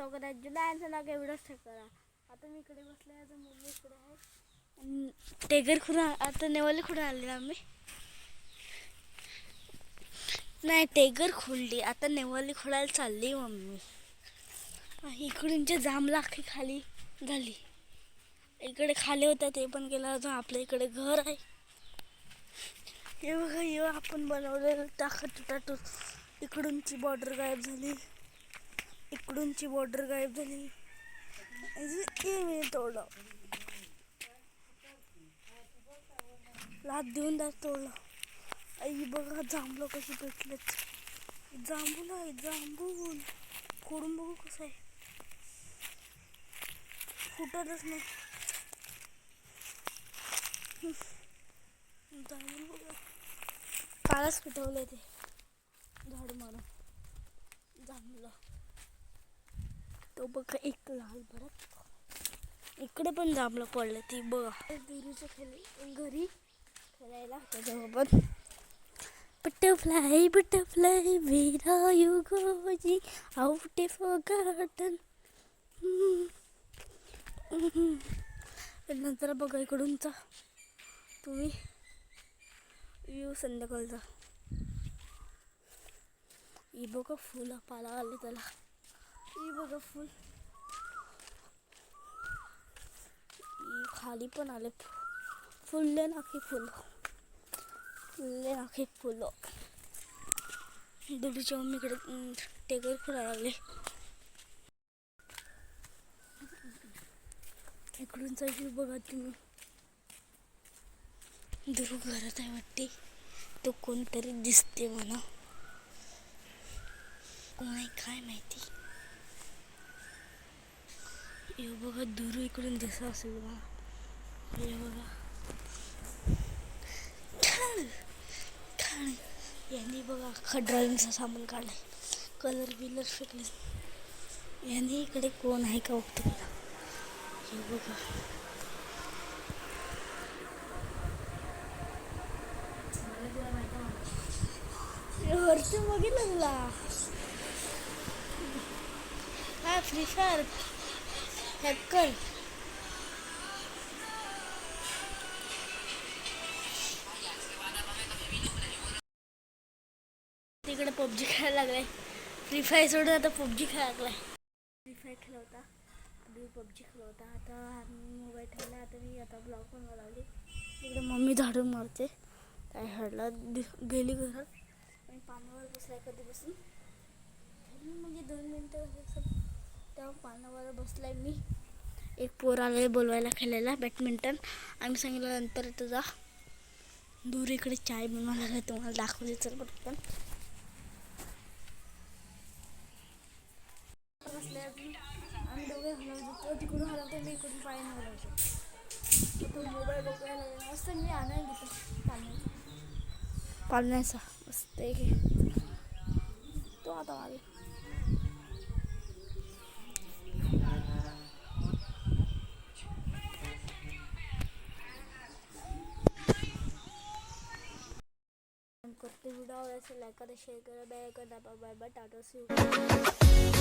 स्वागत आहे जुलायांचं नाव व्हिडिओ करा. आता मी इकडे बसले आहे, मम्मी इकडे आहे. टेगर खुरा आता नेवाली खुडून आले ना आम्ही. नाही टेगर खोलली, आता नेवाली खोडायला चालली मम्मी. इकडूनचे जांभळं अख्खी खाली झाली. इकडे खाली होत्या ते पण गेलं. अजून आपल्या इकडे घर आहे. हे बघा, हे आपण बनवलेलं टाकत टाटून इकडूनची बॉर्डर गायब झाली, इकडूनची बॉर्डर गायब झाली. मी तोडलं, लाद देऊन दात तोडलं. आई बघा जांभळं कशी भेटलेत. जांभूल आहे, जांभूल फोडून बघू कसं आहे. फुटतच नाही. जांभूल बघा, कालच पिटवले ते झाड मारून जांभळं. तो बघा एक लाल भडक. इकडे पण जांभळं पडले ती बघा. दुरीच्या घरी खेळायला त्याच्यासोबत. Butterfly butterfly where are you going out of garden. नंतर बघा इकडूनचा तुम्ही व्ह्यू संध्याकाळचा. ही बघा फुलं पाला आले त्याला. ही बघा फुल, खाली पण आले फुलले नाखे फुलं, फुलले नाखे फुलं. दुडीच्या मम्मीकडे टेगर फुलायला लागले. इकडूनचा व्ह्यू बघा तुम्ही. दुरू घरात आहे वाटते. तो कोणतरी दिसते म्हणा, कोण आहे काय माहिती. हे बघा दुरू इकडून दिसत असेल बघा. हे बघा यांनी बघा अख्खा ड्रॉइंगचं सामान काढलंय, कलर बिलर फेकले. यांनी इकडे कोण आहे का बघतो बघा. हे बघा वरती बघितलं तुला हा फ्री फायर हॅकर. तिकडे पबजी खेळायला लागलाय. फ्री फायर सोडून आता पबजी खेळायला लागलाय. फ्री फायर खेळला होता, आधी पबजी खेळला होता. आता मोबाईल ठेवला. आता मी आता ब्लॉग पण बनवली. तिकडे मम्मी झाडून मारते. काय हडला गेली घरात. आणि पानावर बसलाय कधीपासून म्हणजे 2 मिनटं तेव्हा पानावर बसलाय मी. एक पोर आले बोलवायला खेळायला बॅडमिंटन. आम्ही सांगितलं नंतर तुझा दूर इकडे चाय बनवायला लागला, तुम्हाला दाखवले. चल पटकन बसले. आम्ही दोघे हलवतो, तिकडून हलवतो, मी इकडून पाय हलवतो. तो मोबाईल बघायला लागला. मस्त मी आनंद घेतो पाळण्याचा मस्त आहे तो. आता आले करते व्हिडिओ आवडला असेल लाईक करा, शेअर करा, बाय करा, bye bye, tata see you.